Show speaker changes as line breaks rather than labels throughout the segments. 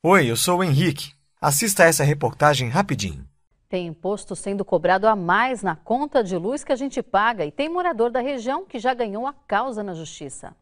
Oi, eu sou o Henrique. Assista essa reportagem rapidinho.
Tem imposto sendo cobrado a mais na conta de luz que a gente paga e tem morador da região que já ganhou a causa na justiça.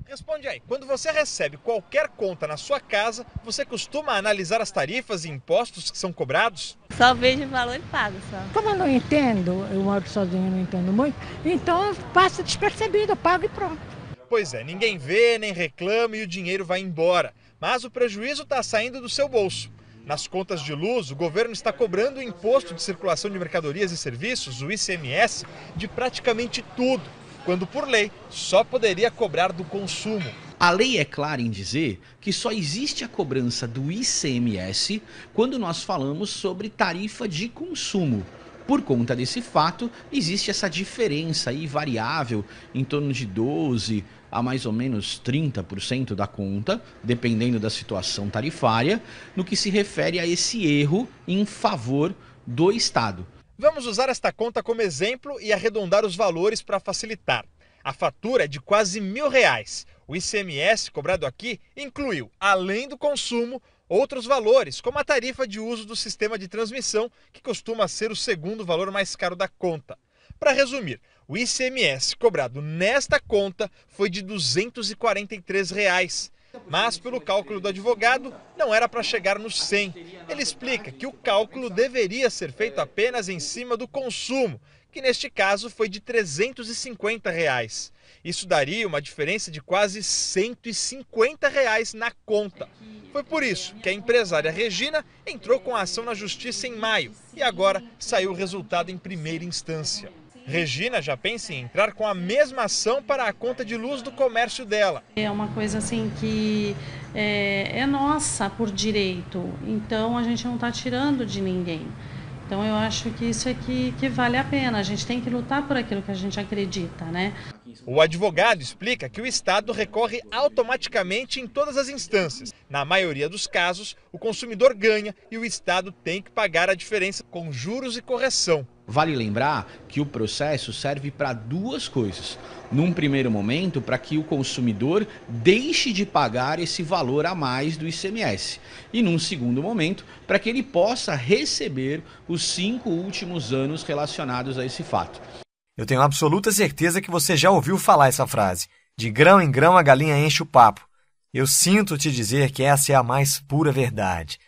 Responde aí, quando você recebe qualquer conta na sua casa, você costuma analisar as tarifas e impostos que são cobrados?
Só vejo o valor e pago só.
Como eu não entendo, eu moro sozinha, não entendo muito, então passa despercebido, eu pago e pronto.
Pois é, ninguém vê, nem reclama e o dinheiro vai embora. Mas o prejuízo está saindo do seu bolso. Nas contas de luz, o governo está cobrando o imposto de circulação de mercadorias e serviços, o ICMS, de praticamente tudo, quando por lei só poderia cobrar do consumo.
A lei é clara em dizer que só existe a cobrança do ICMS quando nós falamos sobre tarifa de consumo. Por conta desse fato, existe essa diferença aí variável em torno de 12% a mais ou menos 30% da conta, dependendo da situação tarifária, no que se refere a esse erro em favor do Estado.
Vamos usar esta conta como exemplo e arredondar os valores para facilitar. A fatura é de quase R$1.000. O ICMS cobrado aqui incluiu, além do consumo, outros valores, como a tarifa de uso do sistema de transmissão, que costuma ser o segundo valor mais caro da conta. Para resumir, o ICMS cobrado nesta conta foi de R$243. Mas, pelo cálculo do advogado, não era para chegar nos 100. Ele explica que o cálculo deveria ser feito apenas em cima do consumo, que neste caso foi de R$350. Isso daria uma diferença de quase R$150 na conta. Foi por isso que a empresária Regina entrou com a ação na justiça em maio e agora saiu o resultado em primeira instância. Regina já pensa em entrar com a mesma ação para a conta de luz do comércio dela.
É uma coisa assim que é nossa por direito, então a gente não está tirando de ninguém. Então eu acho que isso é que vale a pena, a gente tem que lutar por aquilo que a gente acredita, né?
O advogado explica que o Estado recorre automaticamente em todas as instâncias. Na maioria dos casos, o consumidor ganha e o Estado tem que pagar a diferença com juros e correção.
Vale lembrar que o processo serve para duas coisas. Num primeiro momento, para que o consumidor deixe de pagar esse valor a mais do ICMS. E num segundo momento, para que ele possa receber os 5 últimos anos relacionados a esse fato.
Eu tenho absoluta certeza que você já ouviu falar essa frase. De grão em grão a galinha enche o papo. Eu sinto te dizer que essa é a mais pura verdade.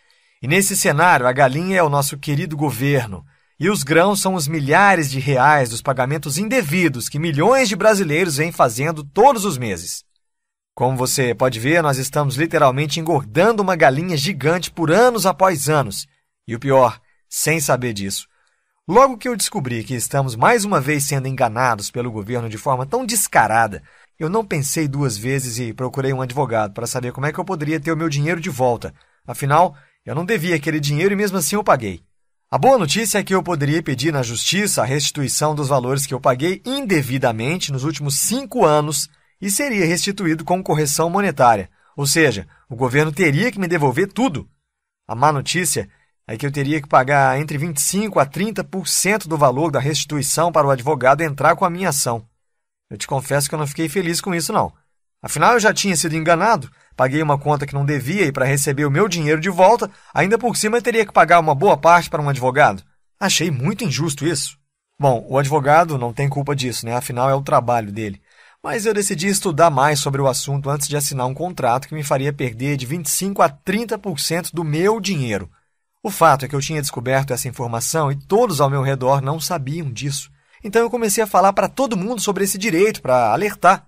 E nesse cenário, a galinha é o nosso querido governo. E os grãos são os milhares de reais dos pagamentos indevidos que milhões de brasileiros vêm fazendo todos os meses. Como você pode ver, nós estamos literalmente engordando uma galinha gigante por anos após anos. E o pior, sem saber disso. Logo que eu descobri que estamos mais uma vez sendo enganados pelo governo de forma tão descarada, eu não pensei duas vezes e procurei um advogado para saber como é que eu poderia ter o meu dinheiro de volta. Afinal, eu não devia aquele dinheiro e mesmo assim eu paguei. A boa notícia é que eu poderia pedir na justiça a restituição dos valores que eu paguei indevidamente nos últimos 5 anos e seria restituído com correção monetária. Ou seja, o governo teria que me devolver tudo. A má notícia é que eu teria que pagar entre 25% a 30% do valor da restituição para o advogado entrar com a minha ação. Eu te confesso que eu não fiquei feliz com isso, não. Afinal, eu já tinha sido enganado, paguei uma conta que não devia e para receber o meu dinheiro de volta, ainda por cima eu teria que pagar uma boa parte para um advogado. Achei muito injusto isso. Bom, o advogado não tem culpa disso, né? Afinal, é o trabalho dele. Mas eu decidi estudar mais sobre o assunto antes de assinar um contrato que me faria perder de 25% a 30% do meu dinheiro. O fato é que eu tinha descoberto essa informação e todos ao meu redor não sabiam disso. Então eu comecei a falar para todo mundo sobre esse direito, para alertar.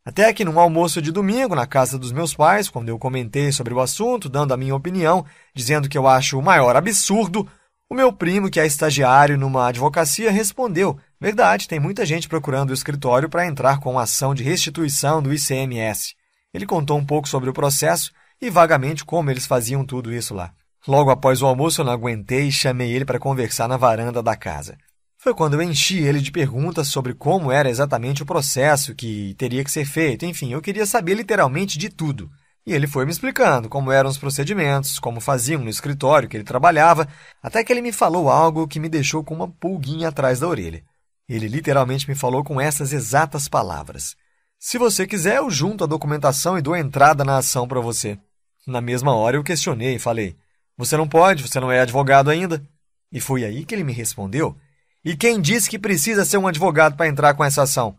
Até que num almoço de domingo, na casa dos meus pais, quando eu comentei sobre o assunto, dando a minha opinião, dizendo que eu acho o maior absurdo, o meu primo, que é estagiário numa advocacia, respondeu: verdade, tem muita gente procurando o escritório para entrar com ação de restituição do ICMS. Ele contou um pouco sobre o processo e vagamente como eles faziam tudo isso lá. Logo após o almoço eu não aguentei e chamei ele para conversar na varanda da casa. Foi quando eu enchi ele de perguntas sobre como era exatamente o processo que teria que ser feito. Enfim, eu queria saber literalmente de tudo. E ele foi me explicando como eram os procedimentos, como faziam no escritório que ele trabalhava, até que ele me falou algo que me deixou com uma pulguinha atrás da orelha. Ele literalmente me falou com essas exatas palavras: se você quiser, eu junto a documentação e dou entrada na ação para você. Na mesma hora eu questionei e falei: você não pode, você não é advogado ainda. E foi aí que ele me respondeu: e quem disse que precisa ser um advogado para entrar com essa ação?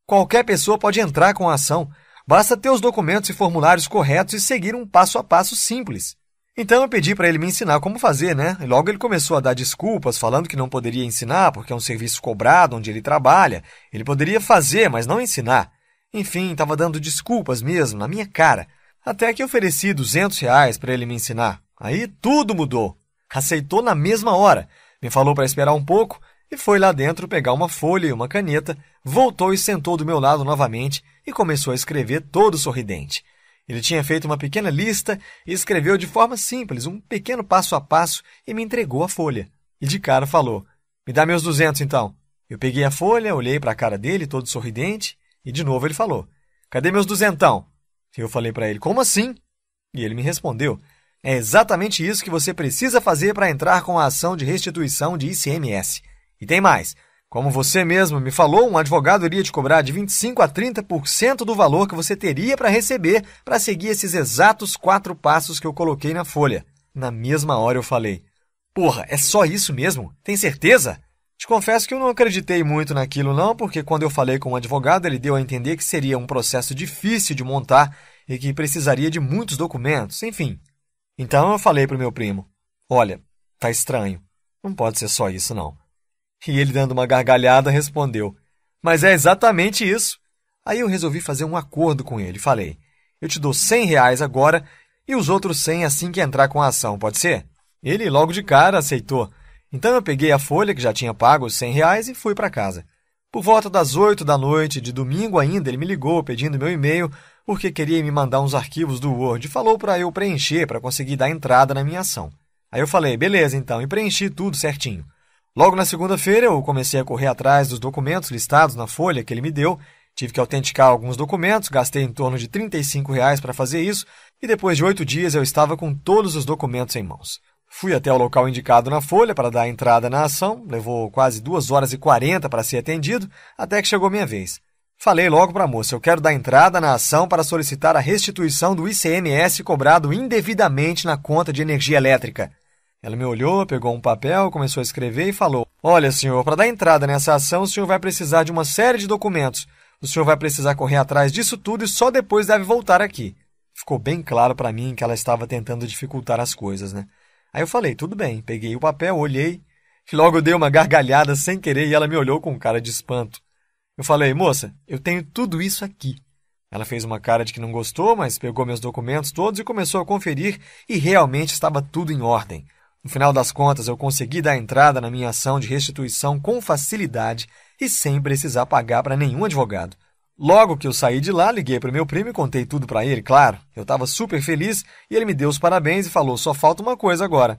Qualquer pessoa pode entrar com a ação, basta ter os documentos e formulários corretos e seguir um passo a passo simples. Então eu pedi para ele me ensinar como fazer, né? E logo ele começou a dar desculpas, falando que não poderia ensinar porque é um serviço cobrado onde ele trabalha. Ele poderia fazer, mas não ensinar. Enfim, estava dando desculpas mesmo, na minha cara. Até que ofereci R$200 para ele me ensinar. Aí tudo mudou. Aceitou na mesma hora. Me falou para esperar um pouco e foi lá dentro pegar uma folha e uma caneta, voltou e sentou do meu lado novamente e começou a escrever todo sorridente. Ele tinha feito uma pequena lista e escreveu de forma simples, um pequeno passo a passo, e me entregou a folha. E de cara falou: me dá meus 200 então. Eu peguei a folha, olhei para a cara dele, todo sorridente, e de novo ele falou: cadê meus 200? Eu falei para ele: como assim? E ele me respondeu: é exatamente isso que você precisa fazer para entrar com a ação de restituição de ICMS. E tem mais. Como você mesmo me falou, um advogado iria te cobrar de 25% a 30% do valor que você teria para receber para seguir esses exatos 4 passos que eu coloquei na folha. Na mesma hora eu falei: porra, é só isso mesmo? Tem certeza? Te confesso que eu não acreditei muito naquilo não, porque quando eu falei com o advogado, ele deu a entender que seria um processo difícil de montar e que precisaria de muitos documentos, enfim. Então eu falei para o meu primo: olha, tá estranho, não pode ser só isso não. E ele, dando uma gargalhada, respondeu: mas é exatamente isso. Aí eu resolvi fazer um acordo com ele. Falei: eu te dou R$100 agora e os outros 100 assim que entrar com a ação, pode ser? Ele logo de cara aceitou. Então eu peguei a folha que já tinha pago os R$100 e fui para casa. Por volta das 8 da noite, de domingo ainda, ele me ligou pedindo meu e-mail porque queria me mandar uns arquivos do Word e falou para eu preencher para conseguir dar entrada na minha ação. Aí eu falei: beleza então, e preenchi tudo certinho. Logo na segunda-feira, eu comecei a correr atrás dos documentos listados na folha que ele me deu. Tive que autenticar alguns documentos, gastei em torno de R$35 para fazer isso, e depois de 8 dias eu estava com todos os documentos em mãos. Fui até o local indicado na folha para dar entrada na ação, levou quase 2 horas e 40 para ser atendido, até que chegou minha vez. Falei logo para a moça: eu quero dar entrada na ação para solicitar a restituição do ICMS cobrado indevidamente na conta de energia elétrica. Ela me olhou, pegou um papel, começou a escrever e falou: olha, senhor, para dar entrada nessa ação, o senhor vai precisar de uma série de documentos. O senhor vai precisar correr atrás disso tudo e só depois deve voltar aqui. Ficou bem claro para mim que ela estava tentando dificultar as coisas, né? Aí eu falei: tudo bem. Peguei o papel, olhei, e logo dei uma gargalhada sem querer e ela me olhou com cara de espanto. Eu falei: moça, eu tenho tudo isso aqui. Ela fez uma cara de que não gostou, mas pegou meus documentos todos e começou a conferir e realmente estava tudo em ordem. No final das contas, eu consegui dar entrada na minha ação de restituição com facilidade e sem precisar pagar para nenhum advogado. Logo que eu saí de lá, liguei para o meu primo e contei tudo para ele, claro. Eu estava super feliz e ele me deu os parabéns e falou: só falta uma coisa agora.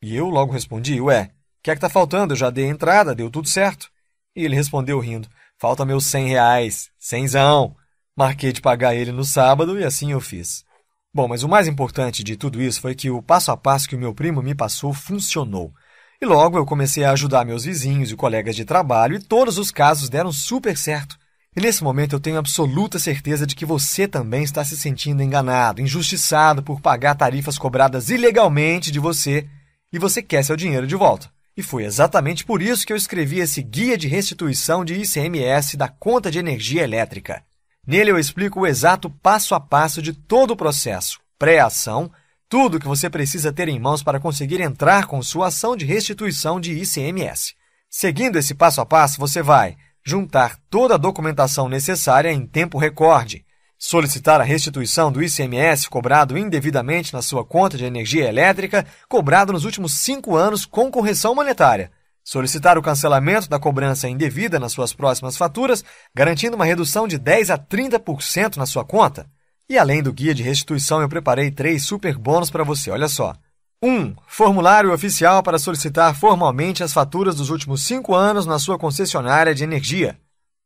E eu logo respondi: ué, o que é que está faltando? Eu já dei a entrada, deu tudo certo. E ele respondeu rindo: falta meus R$100, 100zão. Marquei de pagar ele no sábado e assim eu fiz. Bom, mas o mais importante de tudo isso foi que o passo a passo que o meu primo me passou funcionou. E logo eu comecei a ajudar meus vizinhos e colegas de trabalho e todos os casos deram super certo. E nesse momento eu tenho absoluta certeza de que você também está se sentindo enganado, injustiçado por pagar tarifas cobradas ilegalmente de você e você quer seu dinheiro de volta. E foi exatamente por isso que eu escrevi esse Guia de Restituição de ICMS da Conta de Energia Elétrica. Nele eu explico o exato passo a passo de todo o processo, pré-ação, tudo que você precisa ter em mãos para conseguir entrar com sua ação de restituição de ICMS. Seguindo esse passo a passo, você vai juntar toda a documentação necessária em tempo recorde, solicitar a restituição do ICMS cobrado indevidamente na sua conta de energia elétrica, cobrado nos últimos 5 anos com correção monetária, solicitar o cancelamento da cobrança indevida nas suas próximas faturas, garantindo uma redução de 10% a 30% na sua conta. E além do guia de restituição, eu preparei 3 super bônus para você, olha só. 1. Formulário oficial para solicitar formalmente as faturas dos últimos 5 anos na sua concessionária de energia.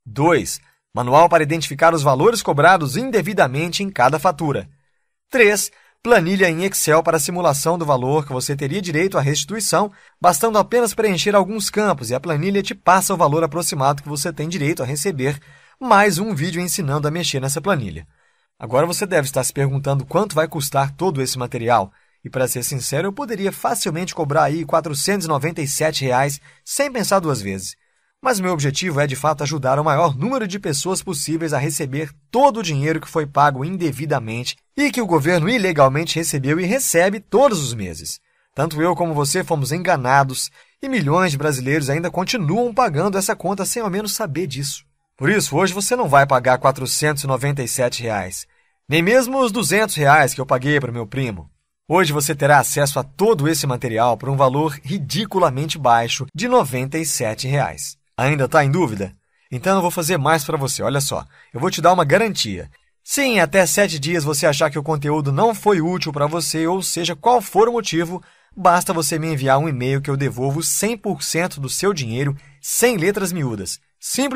2. Manual para identificar os valores cobrados indevidamente em cada fatura. 3. Planilha em Excel para simulação do valor que você teria direito à restituição, bastando apenas preencher alguns campos e a planilha te passa o valor aproximado que você tem direito a receber, mais um vídeo ensinando a mexer nessa planilha. Agora você deve estar se perguntando quanto vai custar todo esse material. E para ser sincero, eu poderia facilmente cobrar aí R$ 497 sem pensar duas vezes. Mas meu objetivo é de fato ajudar o maior número de pessoas possíveis a receber todo o dinheiro que foi pago indevidamente e que o governo ilegalmente recebeu e recebe todos os meses. Tanto eu como você fomos enganados e milhões de brasileiros ainda continuam pagando essa conta sem ao menos saber disso. Por isso, hoje você não vai pagar R$ 497, nem mesmo os R$ 200 que eu paguei para o meu primo. Hoje você terá acesso a todo esse material por um valor ridiculamente baixo de R$ 97. Ainda está em dúvida? Então eu vou fazer mais para você, olha só. Eu vou te dar uma garantia. Se em até 7 dias você achar que o conteúdo não foi útil para você, ou seja, qual for o motivo, basta você me enviar um e-mail que eu devolvo 100% do seu dinheiro, sem letras miúdas. Simples